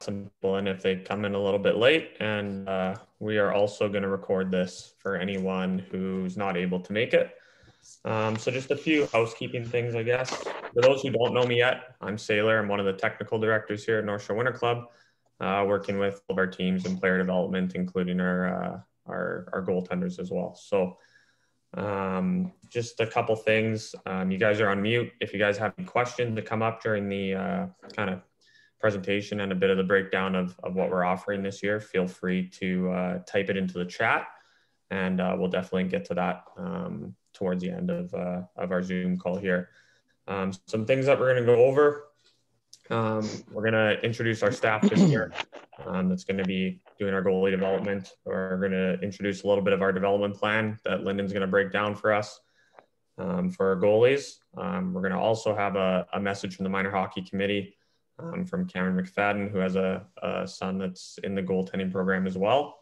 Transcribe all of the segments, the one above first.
some people in if they come in a little bit late. And we are also going to record this for anyone who's not able to make it. So just a few housekeeping things, I guess. For those who don't know me yet, I'm Saylor. I'm one of the technical directors here at North Shore Winter Club, working with all of our teams in player development, including our goaltenders as well. So just a couple things. You guys are on mute. If you guys have any questions that come up during the kind of presentation and a bit of the breakdown of what we're offering this year, feel free to type it into the chat, and we'll definitely get to that towards the end of our Zoom call here. Some things that we're going to go over. We're going to introduce our staff this year that's going to be doing our goalie development. We're going to introduce a little bit of our development plan that Lyndon's going to break down for us for our goalies. We're going to also have a message from the minor hockey committee from Cameron McFadden, who has a son that's in the goaltending program as well.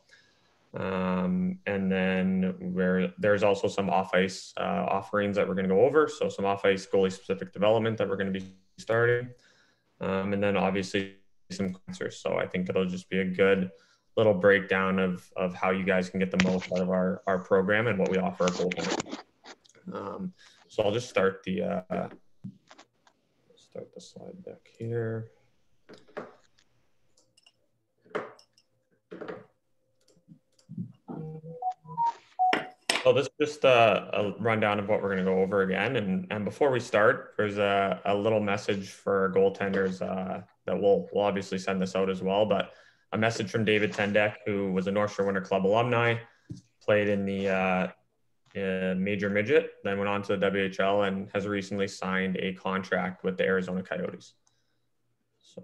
And then there's also some off-ice offerings that we're going to go over. So some off-ice goalie-specific development that we're going to be starting. And then obviously some answers. So I think it'll just be a good little breakdown of how you guys can get the most out of our program and what we offer our goaltenders. So I'll just start the slide deck here. So this is just a rundown of what we're going to go over again. And before we start, there's a little message for our goaltenders that we'll obviously send this out as well. But a message from David Tendek, who was a North Shore Winter Club alumni, played in the Major Midget, then went on to the WHL and has recently signed a contract with the Arizona Coyotes. So.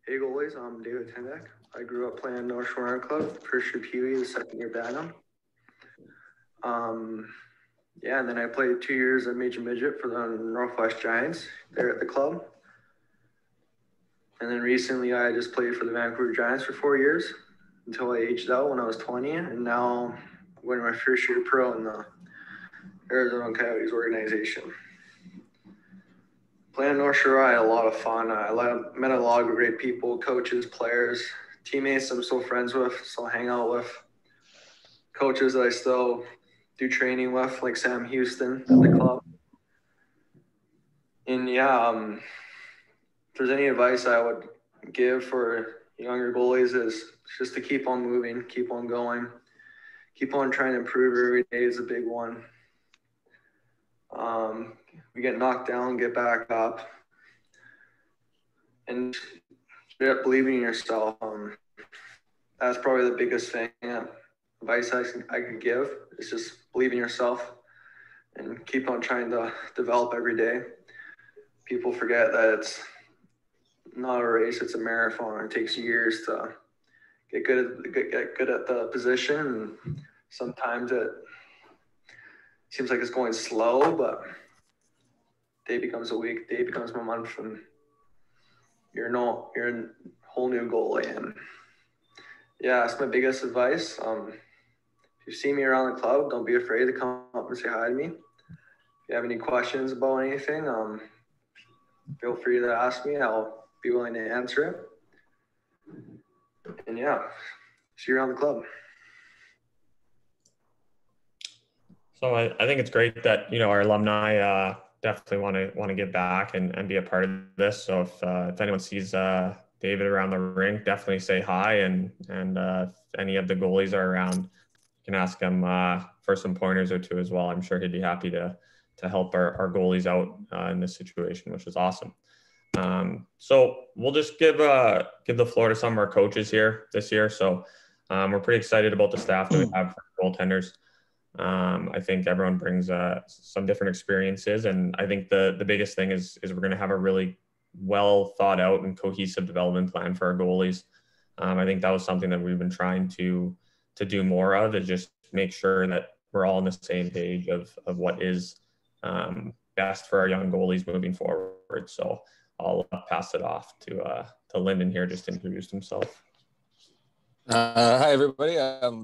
Hey goalies, I'm David Tendek. I grew up playing North Shore Winter Club, first year Pee Wee, the second year Bantam. Yeah, and then I played 2 years at Major Midget for the Northwest Giants there at the club. And then recently I just played for the Vancouver Giants for 4 years until I aged out when I was 20. And now I'm going to my first year pro in the Arizona Coyotes organization. Playing North Shore, I had a lot of fun. I met a lot of great people, coaches, players, teammates I'm still friends with, still hang out with, coaches that I still do training with, like Sam Houston at the club. And yeah, if there's any advice I would give for younger goalies is just to keep on moving, keep on going, keep on trying to improve every day is a big one. We get knocked down, get back up, and believing in yourself. That's probably the biggest thing. Advice I could give is just believe in yourself and keep on trying to develop every day. People forget that it's not a race; it's a marathon. It takes years to get good at the position. And sometimes it seems like it's going slow, but day becomes a week, day becomes a month, and you're a whole new goalie. And yeah, that's my biggest advice. If you see me around the club, don't be afraid to come up and say hi to me. If you have any questions about anything, feel free to ask me. I'll be willing to answer it. And yeah, see you around the club. So I think it's great that, our alumni definitely want to give back and be a part of this. So if anyone sees David around the rink, definitely say hi. And if any of the goalies are around, you can ask him for some pointers or two as well. I'm sure he'd be happy to help our goalies out in this situation, which is awesome. So we'll just give the floor to some of our coaches here this year. So we're pretty excited about the staff that we have for goaltenders. I think everyone brings some different experiences, and I think the biggest thing is we're going to have a really well thought out and cohesive development plan for our goalies. I think that was something that we've been trying to do more of, is just make sure that we're all on the same page of what is best for our young goalies moving forward. So I'll pass it off to Lyndon here just to introduce himself. Hi, everybody.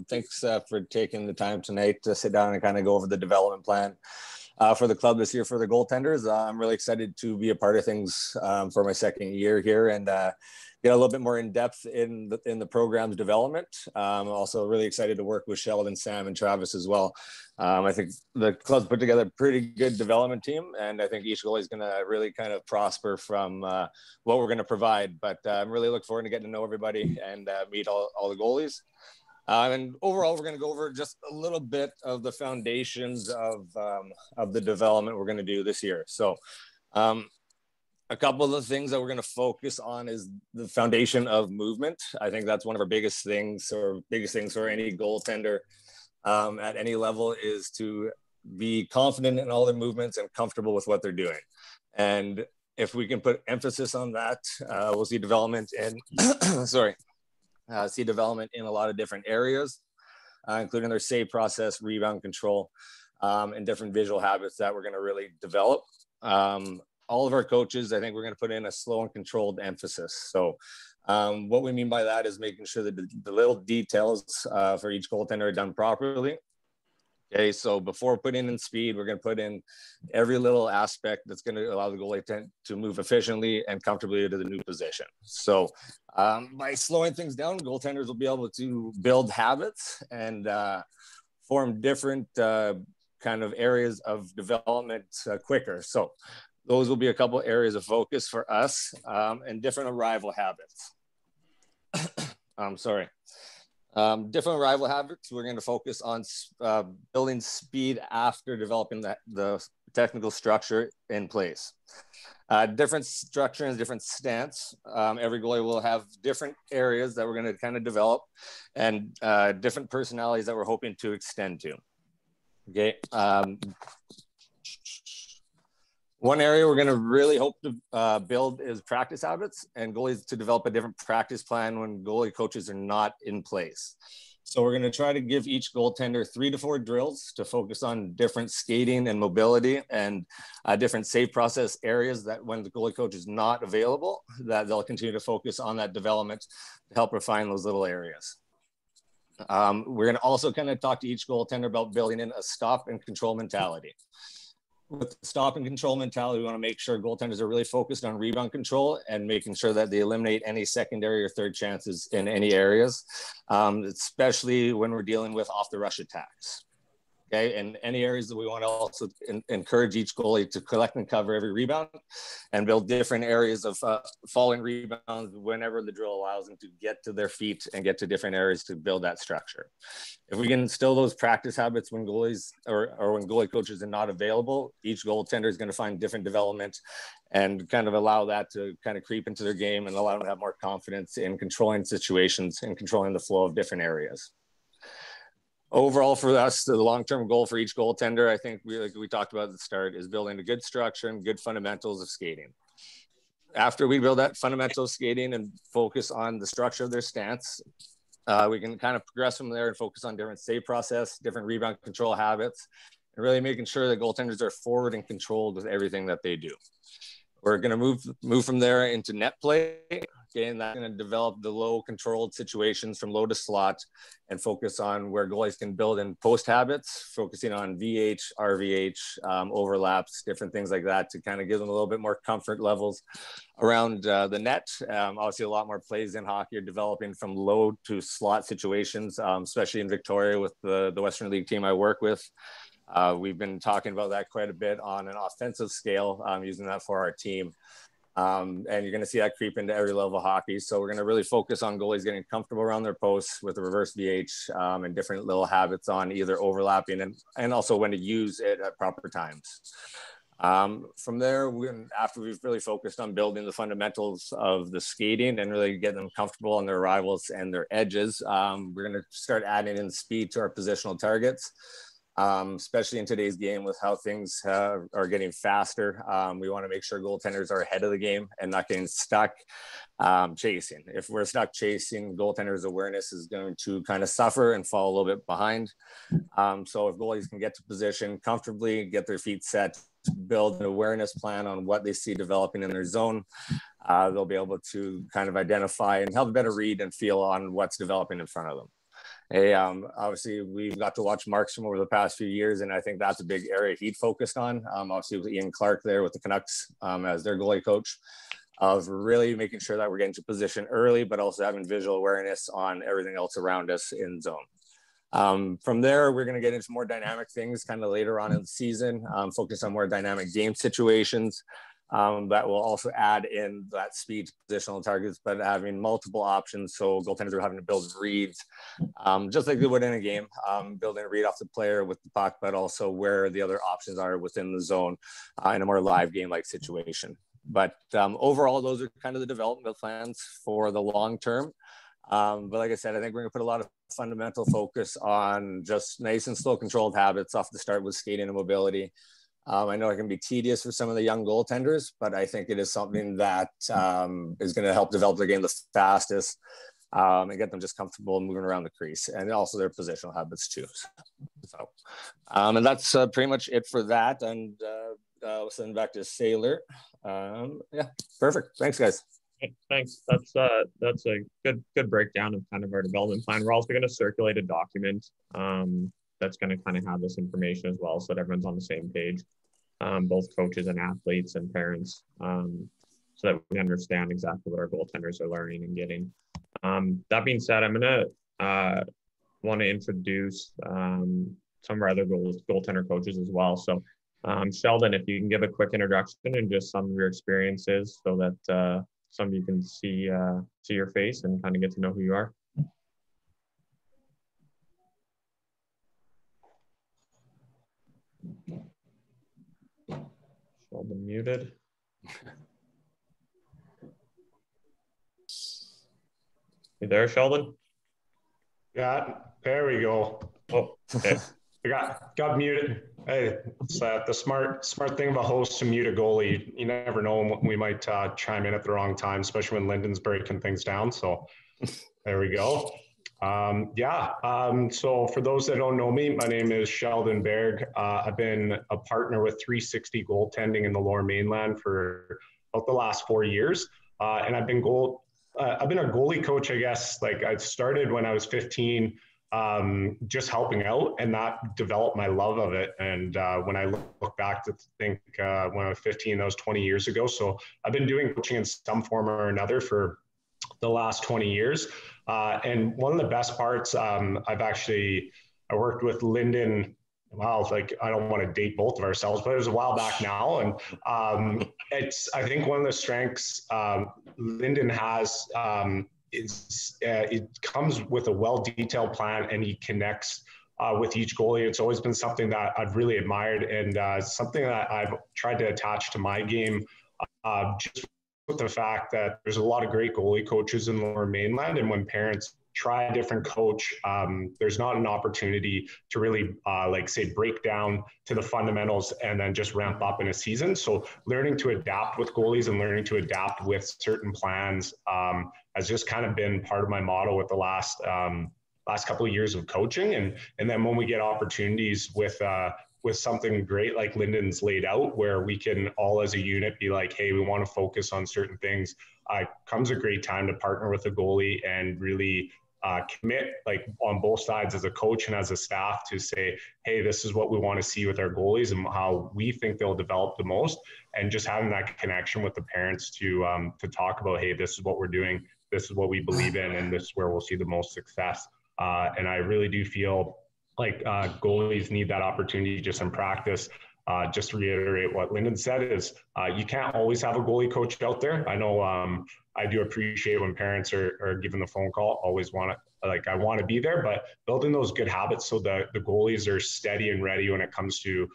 Thanks for taking the time tonight to sit down and kind of go over the development plan. for the club this year for the goaltenders. I'm really excited to be a part of things for my second year here and get a little bit more in depth in the program's development. I'm also really excited to work with Sheldon, Sam, and Travis as well. I think the club's put together a pretty good development team, and I think each goalie is going to really kind of prosper from what we're going to provide. But I'm really looking forward to getting to know everybody and meet all the goalies. And overall, we're going to go over just a little bit of the foundations of the development we're going to do this year. So a couple of the things that we're going to focus on is the foundation of movement. I think that's one of our biggest things for any goaltender at any level is to be confident in all their movements and comfortable with what they're doing. And if we can put emphasis on that, we'll see development in, see development in a lot of different areas, including their save process, rebound control, and different visual habits that we're going to really develop. All of our coaches, I think we're going to put in a slow and controlled emphasis. So what we mean by that is making sure that the little details for each goaltender are done properly. Okay, so before putting in speed, we're going to put in every little aspect that's going to allow the goalie to move efficiently and comfortably to the new position. So by slowing things down, goaltenders will be able to build habits and form different kind of areas of development quicker. So those will be a couple areas of focus for us and different arrival habits. Different arrival habits. We're going to focus on building speed after developing the technical structure in place. Different structure and different stance. Every goalie will have different areas that we're going to kind of develop and different personalities that we're hoping to extend to. Okay. One area we're going to really hope to build is practice habits and goalies to develop a different practice plan when goalie coaches are not in place. So we're going to try to give each goaltender 3 to 4 drills to focus on different skating and mobility and different save process areas that when the goalie coach is not available, that they'll continue to focus on that development to help refine those little areas. We're going to also kind of talk to each goaltender about building in a stop and control mentality. With the stop and control mentality, we want to make sure goaltenders are really focused on rebound control and making sure that they eliminate any secondary or third chances in any areas, especially when we're dealing with off the rush attacks. Okay, and any areas that we want to also encourage each goalie to collect and cover every rebound and build different areas of falling rebounds whenever the drill allows them to get to their feet and get to different areas to build that structure. If we can instill those practice habits when goalies or when goalie coaches are not available, each goaltender is going to find different development and kind of allow that to kind of creep into their game and allow them to have more confidence in controlling situations and controlling the flow of different areas. Overall, for us, the long-term goal for each goaltender, I think like we talked about at the start, is building a good structure and good fundamentals of skating. After we build that fundamental skating and focus on the structure of their stance, we can kind of progress from there and focus on different save process, different rebound control habits, and really making sure that goaltenders are forward and controlled with everything that they do. We're going to move from there into net play. Okay, and that's going to develop the low controlled situations from low to slot and focus on where goalies can build in post habits, focusing on VH, RVH, overlaps, different things like that to kind of give them a little bit more comfort levels around the net. Obviously, a lot more plays in hockey are developing from low to slot situations, especially in Victoria with the Western League team I work with. We've been talking about that quite a bit on an offensive scale, using that for our team. And you're going to see that creep into every level of hockey. So we're going to really focus on goalies getting comfortable around their posts with the reverse VH and different little habits on either overlapping and also when to use it at proper times. From there, after we've really focused on building the fundamentals of the skating and really getting them comfortable on their arrivals and their edges, we're going to start adding in speed to our positional targets. Especially in today's game with how things are getting faster. We want to make sure goaltenders are ahead of the game and not getting stuck chasing. If we're stuck chasing, goaltenders' awareness is going to kind of suffer and fall a little bit behind. So if goalies can get to position comfortably, get their feet set, build an awareness plan on what they see developing in their zone, they'll be able to kind of identify and have a better read and feel on what's developing in front of them. Hey, obviously we've got to watch Markstrom over the past few years, and I think that's a big area he'd focused on. Obviously with Ian Clark there with the Canucks as their goalie coach, of really making sure that we're getting to position early, but also having visual awareness on everything else around us in zone. From there, we're going to get into more dynamic things kind of later on in the season, focus on more dynamic game situations. That will also add in that speed to positional targets, but having multiple options. So goaltenders are having to build reads, just like they would in a game, building a read off the player with the puck, but also where the other options are within the zone in a more live game-like situation. But overall, those are kind of the development plans for the long term. But like I said, I think we're going to put a lot of fundamental focus on just nice and slow controlled habits off the start with skating and mobility. I know it can be tedious for some of the young goaltenders, but I think it is something that is going to help develop their game the fastest and get them just comfortable moving around the crease, and also their positional habits too. So, and that's pretty much it for that. And we'll send back to Sailor. Yeah, perfect. Thanks, guys. Thanks. That's a good breakdown of kind of our development plan. We're also going to circulate a document that's going to kind of have this information as well, so that everyone's on the same page, both coaches and athletes and parents, so that we understand exactly what our goaltenders are learning and getting. That being said, I'm going to want to introduce some of our other goaltender coaches as well. So Sheldon, if you can give a quick introduction and just some of your experiences so that some of you can see your face and kind of get to know who you are. Sheldon muted. You there, Sheldon? Yeah, there we go. Oh, okay. I got muted. Hey, it's the smart thing of a host to mute a goalie. You never know when we might chime in at the wrong time, especially when Lyndon's breaking things down. So there we go. So for those that don't know me, my name is Sheldon Berg. I've been a partner with 360 Goaltending in the Lower Mainland for about the last 4 years, and I've been a goalie coach. I guess like I started when I was 15. Just helping out, and that developed my love of it. And when I look back to think when I was 15, that was 20 years ago. So I've been doing coaching in some form or another for the last 20 years. And one of the best parts, I worked with Lyndon. Wow, like I don't want to date both of ourselves, but it was a while back now. And I think one of the strengths Lyndon has it comes with a well-detailed plan, and he connects with each goalie. It's always been something that I've really admired, and something that I've tried to attach to my game, just with the fact that there's a lot of great goalie coaches in the Lower Mainland, and when parents try a different coach, there's not an opportunity to really break down to the fundamentals and then just ramp up in a season. So learning to adapt with goalies and learning to adapt with certain plans has just kind of been part of my motto with the last couple of years of coaching. And then when we get opportunities with something great like Lyndon's laid out, where we can all as a unit be like, hey, we want to focus on certain things, comes a great time to partner with a goalie and really commit, like on both sides as a coach and as a staff, to say, hey, this is what we want to see with our goalies and how we think they'll develop the most. And just having that connection with the parents to talk about, hey, this is what we're doing, this is what we believe in, and this is where we'll see the most success. And I really do feel like goalies need that opportunity just in practice. Just to reiterate what Lyndon said is you can't always have a goalie coach out there. I know I do appreciate when parents are given the phone call, always want to, like, I want to be there, but building those good habits so that the goalies are steady and ready when it comes to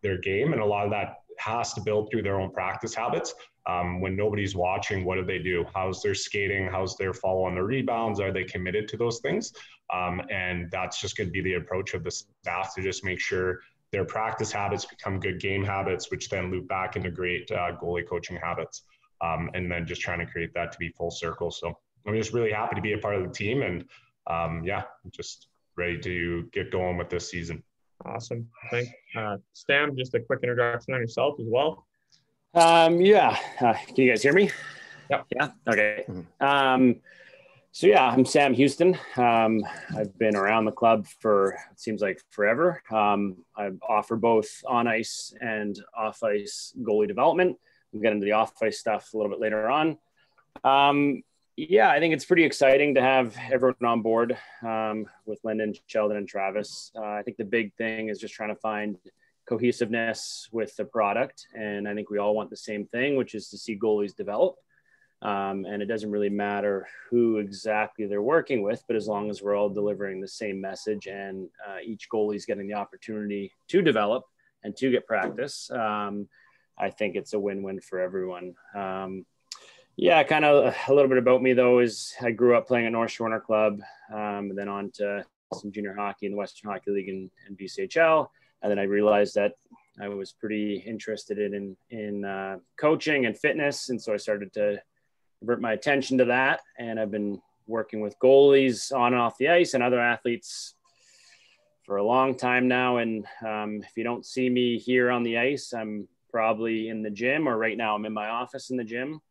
their game. And a lot of that has to build through their own practice habits. When nobody's watching, what do? How's their skating? How's their follow on the rebounds? Are they committed to those things? And that's just going to be the approach of the staff, to just make sure their practice habits become good game habits, which then loop back into great goalie coaching habits. And then just trying to create that to be full circle. So I'm just really happy to be a part of the team, and I'm just ready to get going with this season. Awesome. Thanks. Stam, just a quick introduction on yourself as well. Can you guys hear me? Yep. Yeah. Okay. So yeah, I'm Sam Houston. I've been around the club for, it seems like forever. I offer both on ice and off ice goalie development. We'll get into the off ice stuff a little bit later on. Yeah, I think it's pretty exciting to have everyone on board with Lyndon, Sheldon, and Travis. I think the big thing is just trying to find cohesiveness with the product. And I think we all want the same thing, which is to see goalies develop. And it doesn't really matter who exactly they're working with, but as long as we're all delivering the same message and each goalie's getting the opportunity to develop and to get practice, I think it's a win-win for everyone. Yeah, kind of a little bit about me though is I grew up playing at North Shore Winter Club, and then on to some junior hockey in the Western Hockey League and BCHL. And then I realized that I was pretty interested in coaching and fitness. And so I started to divert my attention to that. And I've been working with goalies on and off the ice and other athletes for a long time now. And if you don't see me here on the ice, I'm probably in the gym, or right now I'm in my office in the gym,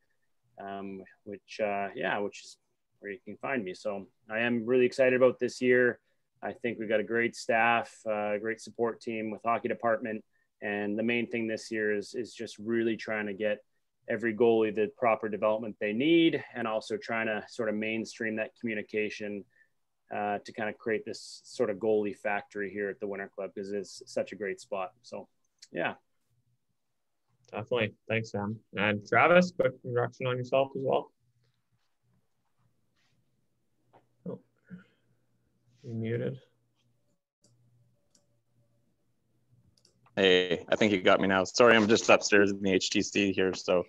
which is where you can find me. So I am really excited about this year. I think we've got a great staff, a great support team with hockey department. And the main thing this year is just really trying to get every goalie the proper development they need, and also trying to sort of mainstream that communication to kind of create this sort of goalie factory here at the Winter Club, because it's such a great spot. So, yeah. Definitely. Thanks, Sam. And Travis, quick introduction on yourself as well. Oh, you muted. Hey, I think you got me now. Sorry, I'm just upstairs in the HTC here. So,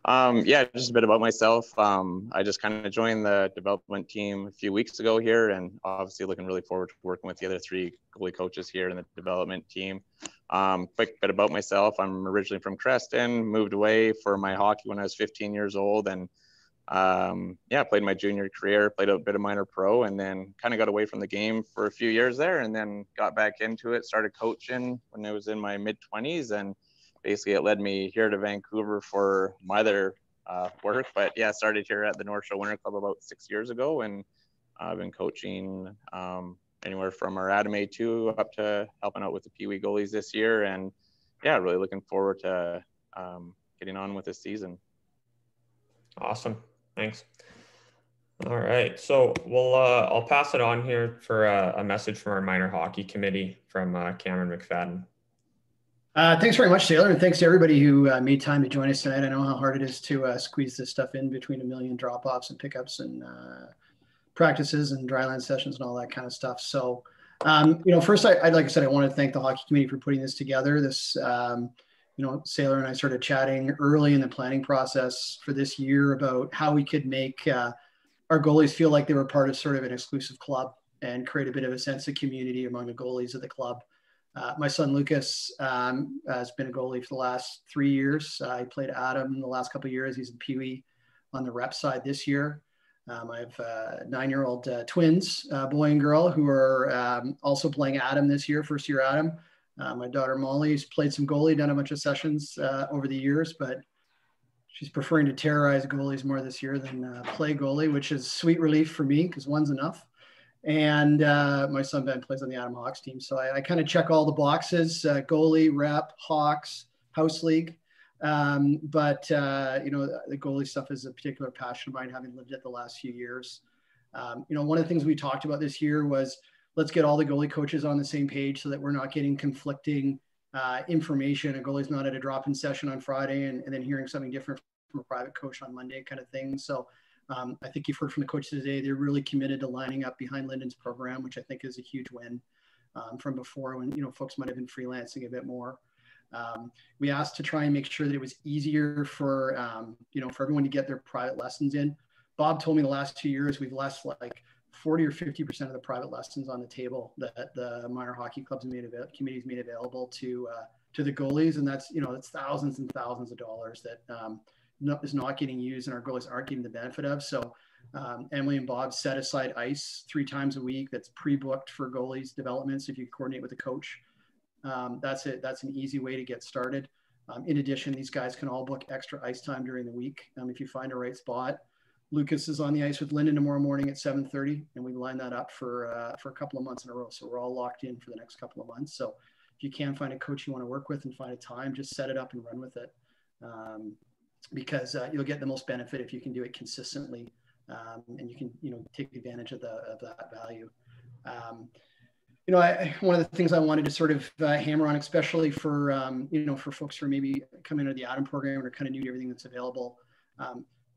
yeah, just a bit about myself. I just kind of joined the development team a few weeks ago here, and obviously looking really forward to working with the other three goalie coaches here in the development team. Quick bit about myself. I'm originally from Creston, moved away for my hockey when I was 15 years old, and yeah, played my junior career, played a bit of minor pro, and then kind of got away from the game for a few years there, and then got back into it, started coaching when I was in my mid-20s, and basically it led me here to Vancouver for my other work. But yeah, started here at the North Shore Winter Club about 6 years ago, and I've been coaching anywhere from our Adam A2 up to helping out with the Pee Wee goalies this year, and yeah, really looking forward to getting on with this season. Awesome. Thanks. All right. So I'll pass it on here for a message from our minor hockey committee from Cameron McFadden. Thanks very much, Taylor, and thanks to everybody who made time to join us tonight. I know how hard it is to squeeze this stuff in between a million drop-offs and pickups and practices and dryland sessions and all that kind of stuff. So, first, like I said, I want to thank the hockey committee for putting this together. This, Sailor and I started chatting early in the planning process for this year about how we could make our goalies feel like they were part of sort of an exclusive club and create a bit of a sense of community among the goalies of the club. My son Lucas has been a goalie for the last 3 years. I played Adam the last couple of years. He's in Pee Wee on the rep side this year. I have 9-year-old twins, boy and girl, who are also playing Adam this year, first year Adam. My daughter Molly's played some goalie, done a bunch of sessions over the years, but she's preferring to terrorize goalies more this year than play goalie, which is sweet relief for me because one's enough. And my son Ben plays on the Adam Hawks team. So I kind of check all the boxes, goalie, rep, Hawks, house league. But the goalie stuff is a particular passion of mine, having lived it the last few years. One of the things we talked about this year was let's get all the goalie coaches on the same page so that we're not getting conflicting information. A goalie's not at a drop-in session on Friday and then hearing something different from a private coach on Monday kind of thing. So I think you've heard from the coaches today, they're really committed to lining up behind Lyndon's program, which I think is a huge win from before when, folks might have been freelancing a bit more. We asked to try and make sure that it was easier for everyone to get their private lessons in. Bob told me the last 2 years, we've left like 40 or 50% of the private lessons on the table that the minor hockey clubs committees made available to the goalies. And that's, it's thousands and thousands of dollars that is not getting used and our goalies aren't getting the benefit of. So Emily and Bob set aside ice 3 times a week. That's pre-booked for goalies developments. If you coordinate with the coach, that's it. That's an easy way to get started. In addition, these guys can all book extra ice time during the week if you find a right spot. Lucas is on the ice with Lyndon tomorrow morning at 7:30, and we line that up for a couple of months in a row. So we're all locked in for the next couple of months. So if you can find a coach you want to work with and find a time, just set it up and run with it, because you'll get the most benefit if you can do it consistently, and you can take advantage of that value. One of the things I wanted to sort of hammer on, especially for for folks who are maybe coming into the Adam program or kind of new to everything that's available.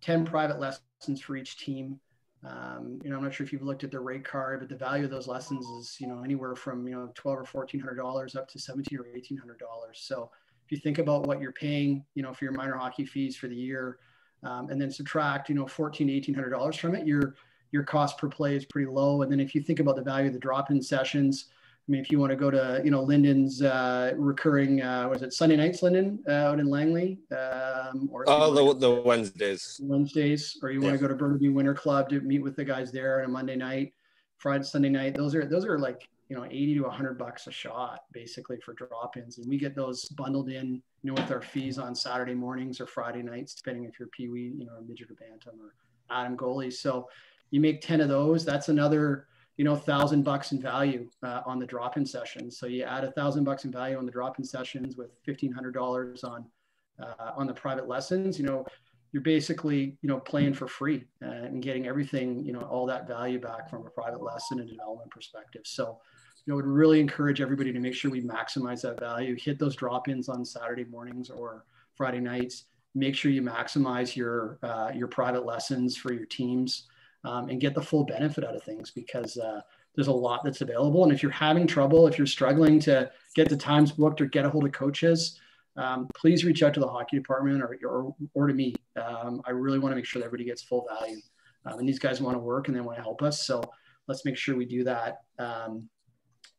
10 private lessons for each team. I'm not sure if you've looked at the rate card, but the value of those lessons is, anywhere from, $1,200 or $1,400 up to $1,700 or $1,800. So if you think about what you're paying, for your minor hockey fees for the year, and then subtract, $1,400 to $1,800 from it, your cost per play is pretty low. And then if you think about the value of the drop-in sessions, I mean, if you want to go to, Lyndon's recurring, was it Sunday nights, Lyndon, out in Langley? Or the Wednesdays. Or you want to go to Burnaby Winter Club to meet with the guys there on a Monday night, Friday, Sunday night. Those are like, $80 to $100 a shot, basically, for drop-ins. And we get those bundled in, with our fees on Saturday mornings or Friday nights, depending if you're Pee-wee, or midget or bantam or Adam goalie. So you make 10 of those, that's another, $1,000 in value on the drop-in sessions. So you add $1,000 in value on the drop-in sessions with $1,500 on the private lessons. You're basically playing for free and getting everything, all that value back from a private lesson and development perspective. So I would really encourage everybody to make sure we maximize that value. Hit those drop-ins on Saturday mornings or Friday nights. Make sure you maximize your private lessons for your teams. And get the full benefit out of things, because there's a lot that's available. And if you're having trouble, if you're struggling to get the times booked or get a hold of coaches, please reach out to the hockey department or to me. I really want to make sure that everybody gets full value. And these guys want to work and they want to help us. So let's make sure we do that.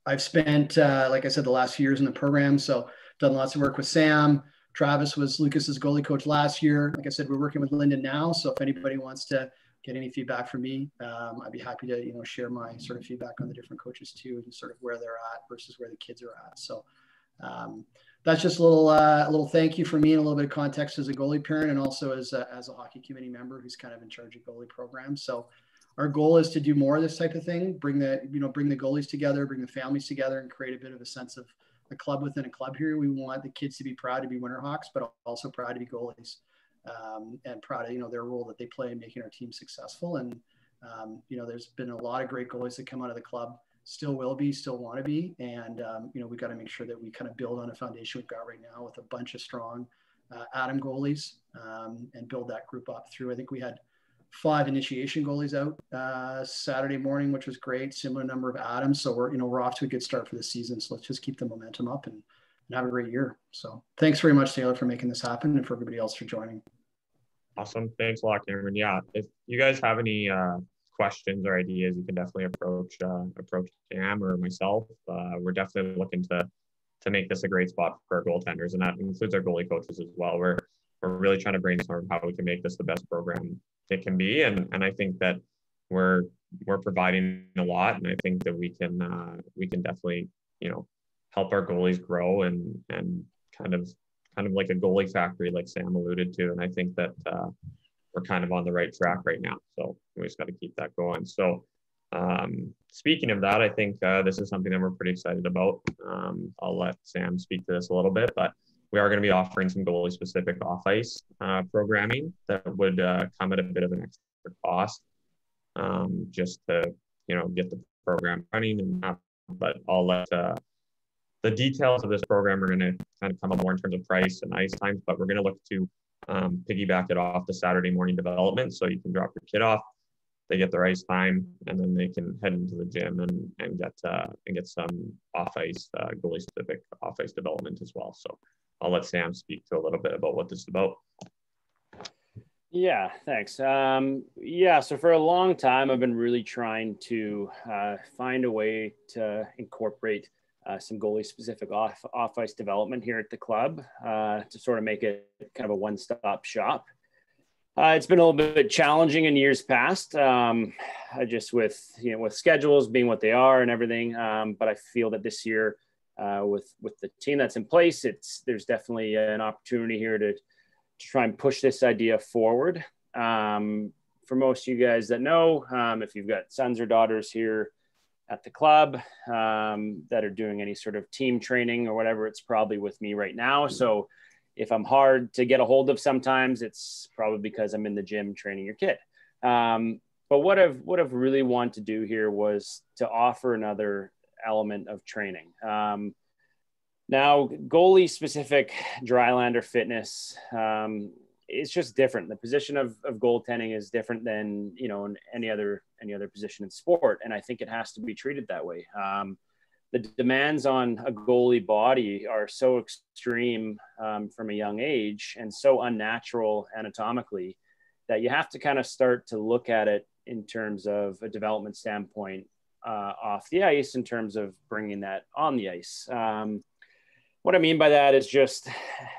I've spent, like I said, the last few years in the program. So done lots of work with Sam. Travis was Lucas's goalie coach last year. Like I said, we're working with Lyndon now. So if anybody wants to get any feedback from me, I'd be happy to share my sort of feedback on the different coaches too, and sort of where they're at versus where the kids are at. So that's just a little thank you for me and a little bit of context as a goalie parent, and also as a hockey committee member who's kind of in charge of goalie programs. So our goal is to do more of this type of thing, bring the goalies together, bring the families together, and create a bit of a sense of a club within a club here. We want the kids to be proud to be Winterhawks, but also proud to be goalies. And proud of their role that they play in making our team successful. And there's been a lot of great goalies that come out of the club, still will be, still want to be, and we've got to make sure that we kind of build on a foundation we've got right now with a bunch of strong Adam goalies, and build that group up through. I think we had 5 initiation goalies out Saturday morning, which was great. Similar number of Adams, so we're off to a good start for the season. So let's just keep the momentum up and have a great year. So thanks very much, Taylor, for making this happen, and for everybody else for joining. Awesome. Thanks a lot, Cameron. Yeah, if you guys have any questions or ideas, you can definitely approach Cam or myself. We're definitely looking to make this a great spot for our goaltenders, and that includes our goalie coaches as well. We're really trying to brainstorm how we can make this the best program it can be, and I think that we're providing a lot, and I think that we can definitely help our goalies grow and kind of like a goalie factory, like Sam alluded to. And I think that we're kind of on the right track right now. So we just got to keep that going. So speaking of that, I think this is something that we're pretty excited about. I'll let Sam speak to this a little bit, but we are going to be offering some goalie specific off ice programming that would come at a bit of an extra cost, just to, get the program running. But I'll let the details of this program are going to kind of come up more in terms of price and ice times, but we're going to look to piggyback it off the Saturday morning development. So you can drop your kid off, they get their ice time, and then they can head into the gym and get some off ice goalie specific off ice development as well. So I'll let Sam speak to a little bit about what this is about. Yeah, thanks. So for a long time, I've been really trying to find a way to incorporate some goalie specific off ice development here at the club, to sort of make it kind of a one-stop shop. It's been a little bit challenging in years past, just with schedules being what they are and everything. But I feel that this year, with the team that's in place, there's definitely an opportunity here to try and push this idea forward. From for most of you guys that know, if you've got sons or daughters here at the club that are doing any sort of team training or whatever, it's probably with me right now. So if I'm hard to get a hold of sometimes, it's probably because I'm in the gym training your kid. But what I've really wanted to do here was to offer another element of training. Now, goalie specific drylander fitness, it's just different. The position of goaltending is different than, you know, in any other position in sport. And I think it has to be treated that way. The demands on a goalie body are so extreme from a young age and so unnatural anatomically that you have to kind of start to look at it in terms of a development standpoint off the ice, in terms of bringing that on the ice. What I mean by that is just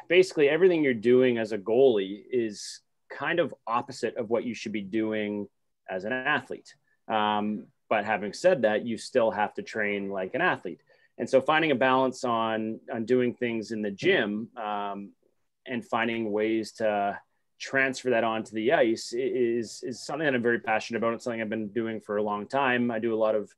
basically everything you're doing as a goalie is kind of opposite of what you should be doing as an athlete. But having said that, you still have to train like an athlete. And so finding a balance on doing things in the gym and finding ways to transfer that onto the ice is something that I'm very passionate about. It's something I've been doing for a long time. I do a lot of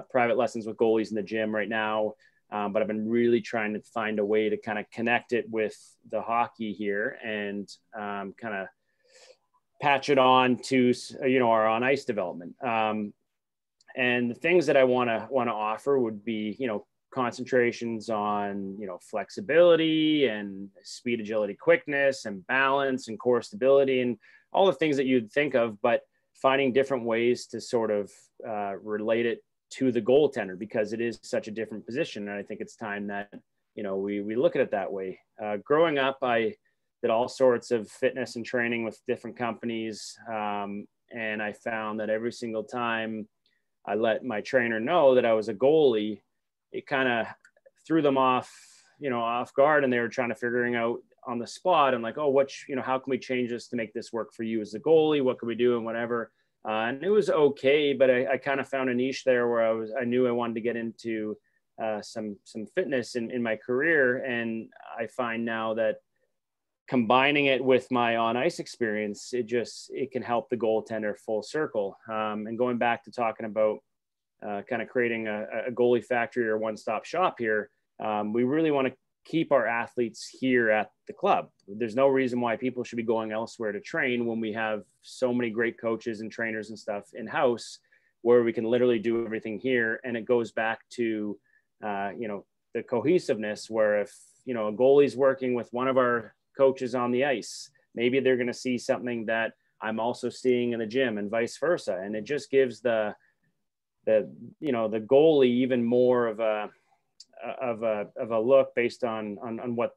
private lessons with goalies in the gym right now. But I've been really trying to find a way to kind of connect it with the hockey here and kind of patch it on to, you know, our on ice development. And the things that I want to offer would be, you know, concentrations on, you know, flexibility and speed, agility, quickness, and balance and core stability and all the things that you'd think of, but finding different ways to sort of relate it to the goaltender, because it is such a different position. And I think it's time that, you know, we look at it that way. Growing up, I did all sorts of fitness and training with different companies. And I found that every single time I let my trainer know that I was a goalie, it kind of threw them off, you know, off guard. And they were trying to figuring out on the spot. I'm like, oh, you know, how can we change this to make this work for you as a goalie? What can we do and whatever? And it was okay, but I kind of found a niche there where I knew I wanted to get into some fitness in my career. And I find now that combining it with my on ice experience, it can help the goaltender full circle. And going back to talking about kind of creating a goalie factory or one-stop shop here, we really want to keep our athletes here at the club. There's no reason why people should be going elsewhere to train when we have so many great coaches and trainers and stuff in-house where we can literally do everything here. And it goes back to, you know, the cohesiveness where if, you know, a goalie's working with one of our coaches on the ice, maybe they're going to see something that I'm also seeing in the gym and vice versa. And it just gives the you know, the goalie even more of a look based on what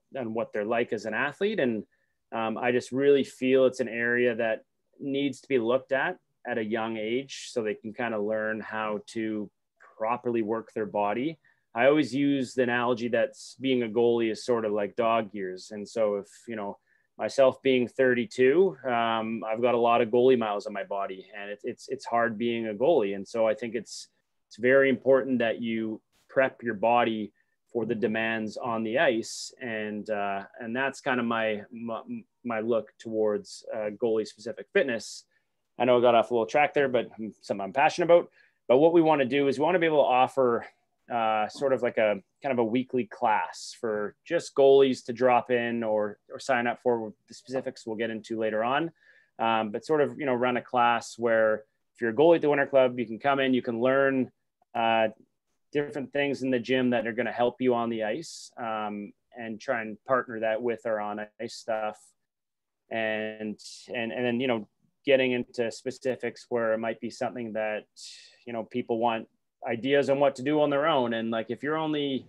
they're like as an athlete. And I just really feel it's an area that needs to be looked at a young age so they can kind of learn how to properly work their body. I always use the analogy that being a goalie is sort of like dog years. And so if, you know, myself being 32, I've got a lot of goalie miles on my body, and it's hard being a goalie. And so I think it's very important that you prep your body for the demands on the ice. And that's kind of my look towards goalie specific fitness. I know I got off a little track there, but something I'm passionate about. But what we want to do is we want to be able to offer sort of like a kind of a weekly class for just goalies to drop in or sign up for. The specifics we'll get into later on. But sort of, you know, run a class where if you're a goalie at the Winter Club, you can come in, you can learn different things in the gym that are going to help you on the ice, and try and partner that with our on ice stuff. And then, you know, getting into specifics where it might be something that, you know, people want ideas on what to do on their own. And like, if you're only,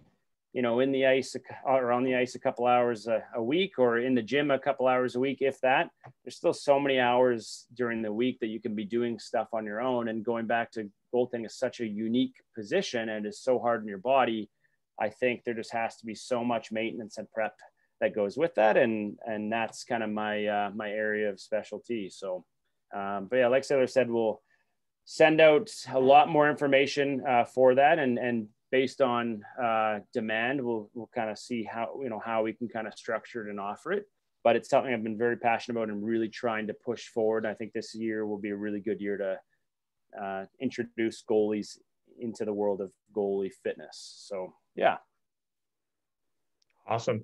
you know, in the ice or on the ice a couple hours a week, or in the gym a couple hours a week, if that, there's still so many hours during the week that you can be doing stuff on your own. And going back to goaltending is such a unique position and is so hard on your body. I think there just has to be so much maintenance and prep that goes with that. And that's kind of my, my area of specialty. So, but yeah, like Sailor said, we'll send out a lot more information for that. And based on demand, we'll kind of see how we can kind of structure it and offer it. but it's something I've been very passionate about and really trying to push forward. I think this year will be a really good year to introduce goalies into the world of goalie fitness. So yeah. Awesome.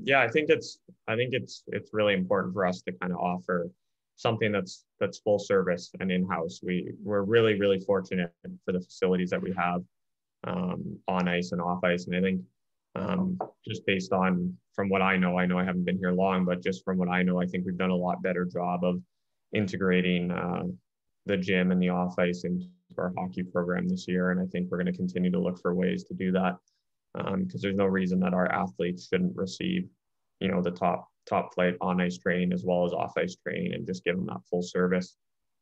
Yeah, I think it's really important for us to kind of offer something that's full service and in-house. We're really fortunate for the facilities that we have on ice and off ice. And I think just based on from what I know I haven't been here long, but just from what I know, I think we've done a lot better job of integrating the gym and the off ice into our hockey program this year. And I think we're going to continue to look for ways to do that. Because there's no reason that our athletes shouldn't receive, the top flight on ice training as well as off ice training, and just give them that full service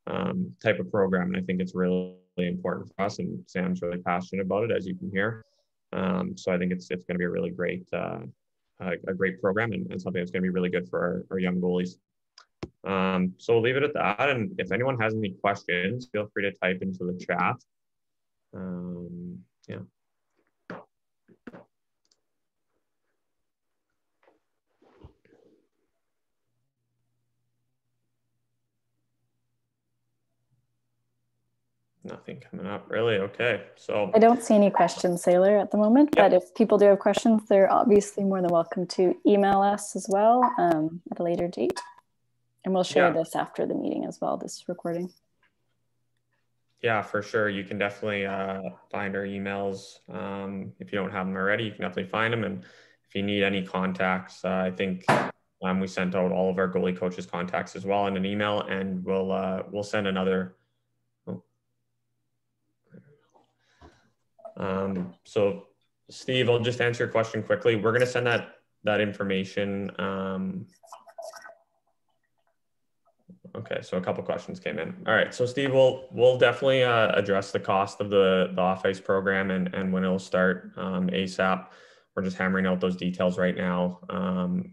type of program. And I think it's really important for us, and Sam's really passionate about it, as you can hear. So I think it's going to be a really great program, and something that's going to be really good for our young goalies. So we'll leave it at that. And if anyone has any questions, feel free to type into the chat. Yeah. Nothing coming up really. Okay, so I don't see any questions, Sailor, at the moment. Yep. But if people do have questions, they're obviously more than welcome to email us as well at a later date, and we'll share this after the meeting as well, this recording. Yeah, for sure. You can definitely find our emails. If you don't have them already, you can definitely find them. And if you need any contacts, I think we sent out all of our goalie coaches' contacts as well in an email, and we'll send another. So Steve, I'll just answer your question quickly. We're going to send that information. Okay, so a couple questions came in. All right, so Steve, we'll definitely address the cost of the off ice program and when it'll start ASAP. We're just hammering out those details right now,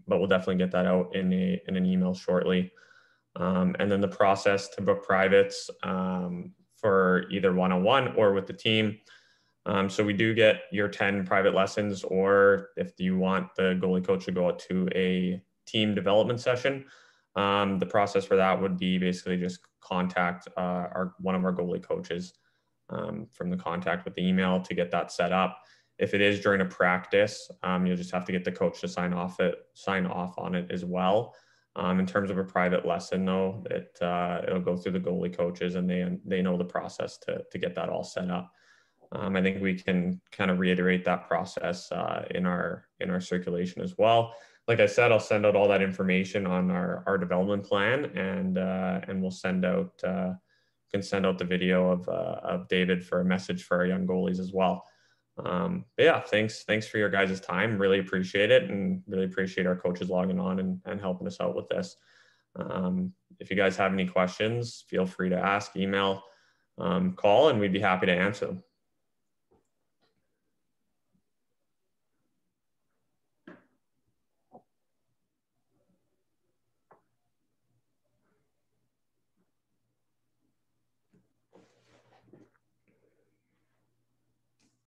but we'll definitely get that out in an email shortly. And then the process to book privates for either one-on-one or with the team. So we do get your 10 private lessons, or if you want the goalie coach to go out to a team development session, the process for that would be basically just contact one of our goalie coaches from the contact with the email to get that set up. If it is during a practice, you'll just have to get the coach to sign off on it as well. In terms of a private lesson, though, it'll go through the goalie coaches, and they know the process to get that all set up. I think we can kind of reiterate that process in our circulation as well. Like I said, I'll send out all that information on our development plan, and we'll send out can send out the video of David for a message for our young goalies as well. But yeah, thanks for your guys' time. Really appreciate it, and really appreciate our coaches logging on and helping us out with this. If you guys have any questions, feel free to ask, email, call, and we'd be happy to answer them.